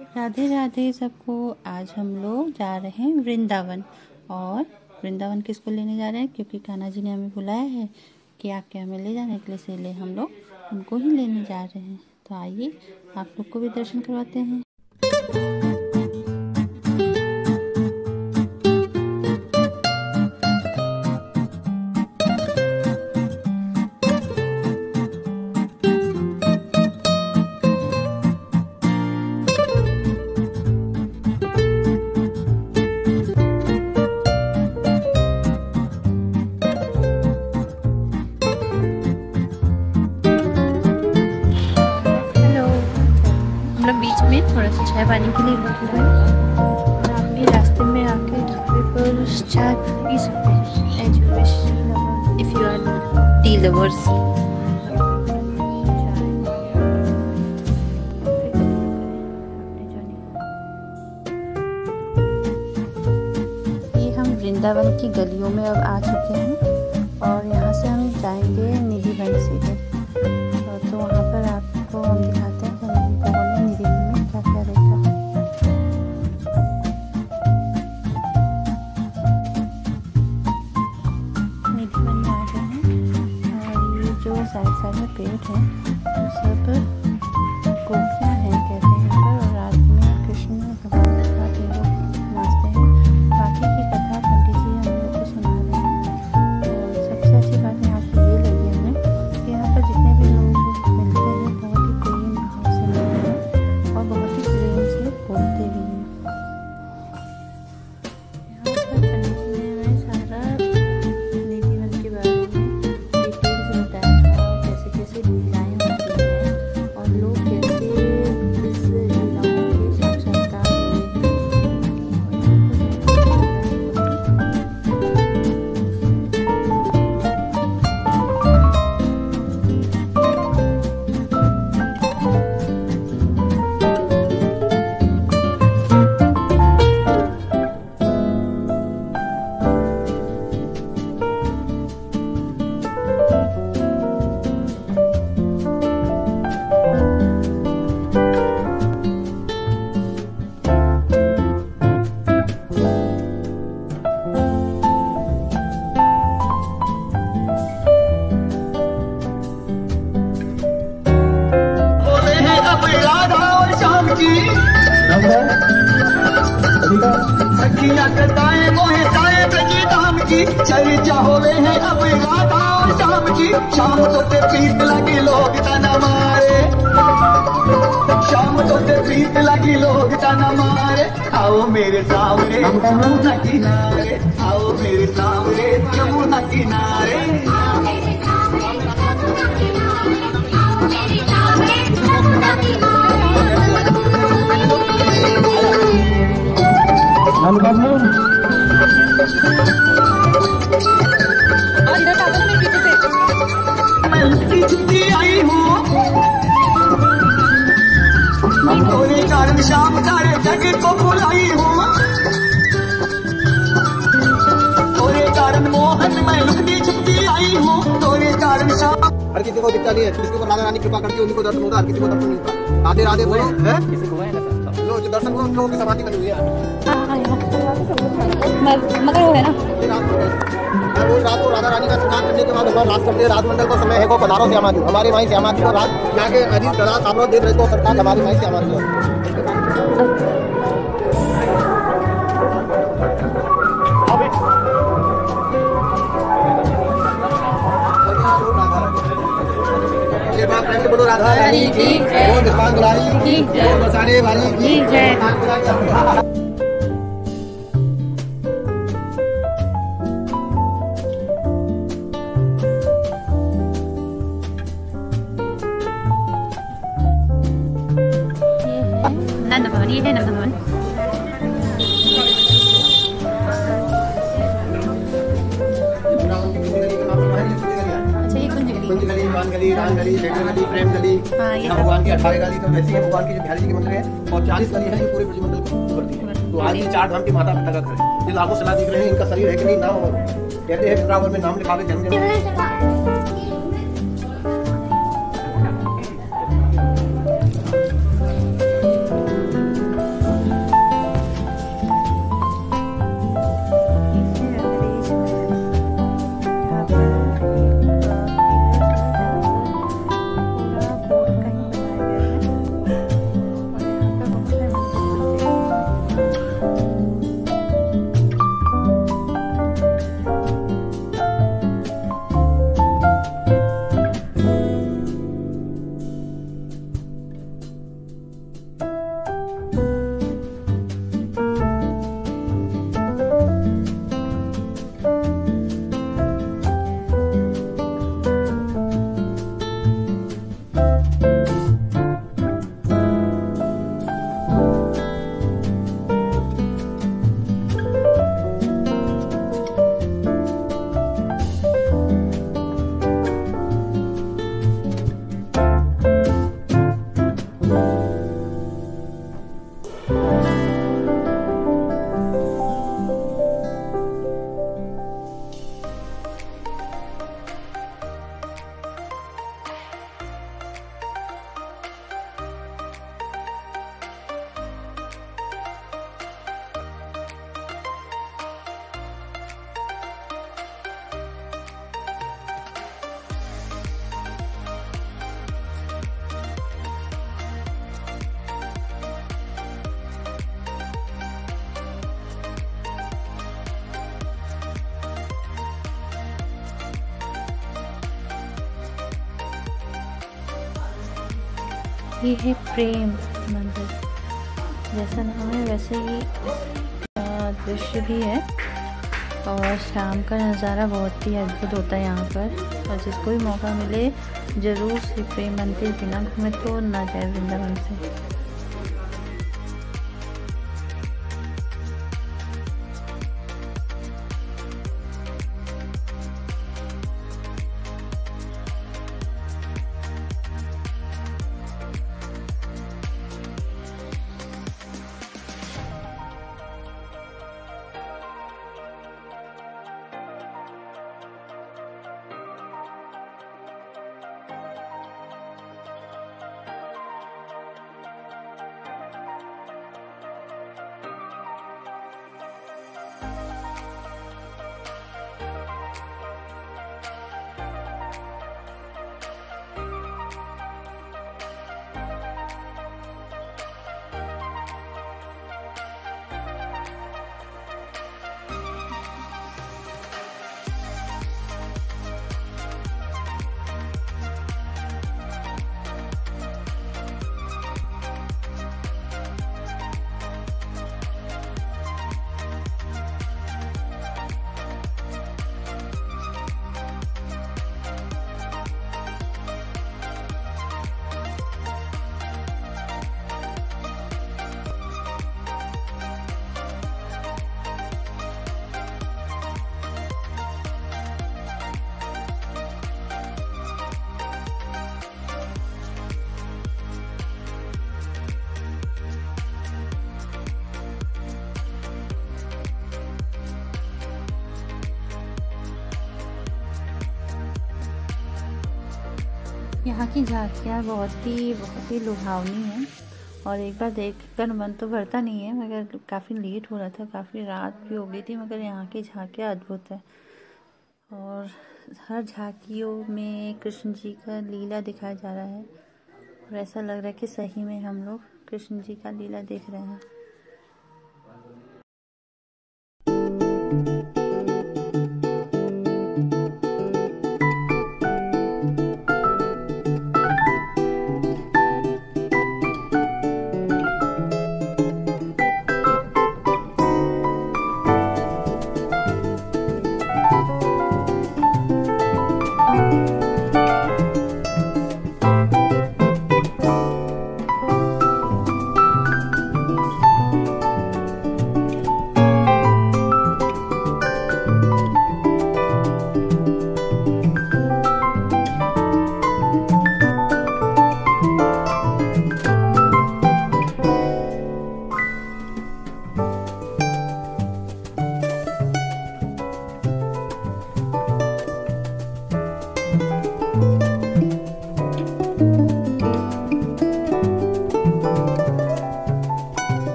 राधे राधे सबको। आज हम लोग जा रहे हैं वृंदावन। और वृंदावन किसको लेने जा रहे हैं, क्योंकि कान्हा जी ने हमें बुलाया है कि आपके हमें ले जाने के लिए, इसलिए हम लोग उनको ही लेने जा रहे हैं। तो आइए आप लोग को भी दर्शन करवाते हैं। बीच में थोड़ा सा चाय पानी के लिए रुके हुए और आप भी रास्ते में आके ढाबे पर चाय पी सकते हैं as you wish, if you are tea lovers. ये हम वृंदावन की गलियों में अब आ चुके हैं और यहाँ से हम जाएंगे निधि वन सीधे। तो वहाँ पर आपको हम दिखाते हैं निधि वन में क्या क्या देखा। निधि वन में आ गए हैं और ये जो साइड साइड में पेड़ हैं वो सब गोपियाँ हैं कहते हैं यहाँ पर। और रात में कृष्ण भगवान के साथ ये लोग नाचते हैं। बाकी की कथा पंडित जी हम लोग को सुना रहे हैं। तो सबसे अच्छी बात यहाँ पर ये लगी हमें कि यहाँ पर जितने भी लोग मिलते हैं बहुत ही प्रेम भाव से मिलते हैं और बहुत ही प्रेम से बोलते भी हैं। यहाँ पर पंडित जी ने हमें सारा निधि वन के बारे में डिटेल से बताया था, कैसे कैसे लीलाएँ होती हैं और लोग कैसे इस लीलाओं के साक्षात्कार हुए हैं। सखियाँ कताएं मोहे साए ब्रजी धाम की चर्चा होवे है अब राधा और शाम की। शाम तो ते प्रीत लगी लोग तना मारे, शाम तो ते प्रीत लगी लोग तना मारे। आओ मेरे सामने यमुना किनारे, आओ मेरे सामने यमुना किनारे। मैं उसकी छुट्टी आई हूँ थोड़े कारण शाम सारे जग को बुलाई हूँ। थोड़े कारण मोहन मैं लुकती छुट्टी आई हूँ थोड़े कारण शाम। हर किसी को दिखता नहीं है, जिसके ऊपर राधा रानी कृपा करती है उन्हीं को दर्शन होगा, हर किसी को दर्शन नहीं होता। राधे राधे बोलो है लो जो दर्शन को लोगों की समाधि बनी हुई है। मगर वो है ना रोज रात को राधा रानी का स्नान करने के बाद भगवान रात करते हैं। रात मंडल को समय है को पधारो श्यामा जी, हमारी माई श्यामा जी को रात जाके अजीत रात आप लोग देख रहे हो सरकार हमारी माई श्यामा जी। बोलो राधा रानी की जय, दुष्पांगलाई की जय, बरसाने वाली की जय। नंद भवन, ये है नंद भवन। अच्छा ये कुंज गली, मान गली, राम गली, शेखर गली, प्रेम गली, भगवान की 18 गली। तो वैसे ही भगवान की जो बिहारी जी के मंदिर है और 40 गली है ये पूरे ब्रजमंडल को उभरती है। तो आज ये 4 धाम की माता पिता का घर है। ये लाखों सलाह दिख रहे हैं, इनका शरीर है कि नहीं ना हो, कहते हैं बराबर में नाम लिखा के जन्म ये है प्रेम मंदिर, जैसा नाम है वैसे ही दृश्य भी है। और शाम का नज़ारा बहुत ही अद्भुत होता है यहाँ पर, और जिसको भी मौका मिले ज़रूर से प्रेम मंदिर बिना घूमे तो ना जाए वृंदावन से। यहाँ की झांकियाँ बहुत ही लुभावनी हैं, और एक बार देखकर मन तो भरता नहीं है, मगर काफ़ी लेट हो रहा था, काफ़ी रात भी हो गई थी, मगर यहाँ की झांकियाँ अद्भुत है। और हर झांकियों में कृष्ण जी का लीला दिखाया जा रहा है, और ऐसा लग रहा है कि सही में हम लोग कृष्ण जी का लीला देख रहे हैं।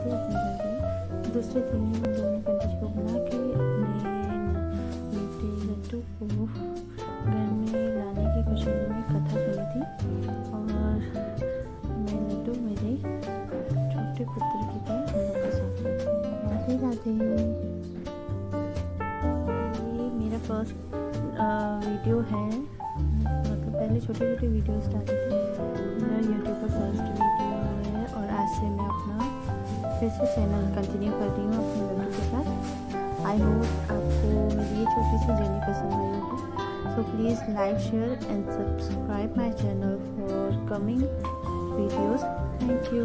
से अपने घर गए। दूसरे दिन हम लोगों ने पंडित जी को बुला के अपने बेटे लड्डू को घर में लाने की खुशी में कथा सुनी थी और मैं लड्डू मेरे छोटे पुत्र की तरह हम लोग के साथ रहते हैं। राधे राधे। ये मेरा फर्स्ट वीडियो है, मतलब पहले छोटे छोटे वीडियोस डालती थी, मेरा यूट्यूब पर फर्स्ट वीडियो है और आज से मैं अपना फिर से चैनल कंटिन्यू कर रही हूँ अपने लड्डू के साथ। आई होप आपको मेरी ये छोटी सी जर्नी पसंद आई होगी। So please like, share and subscribe my channel for coming videos. Thank you.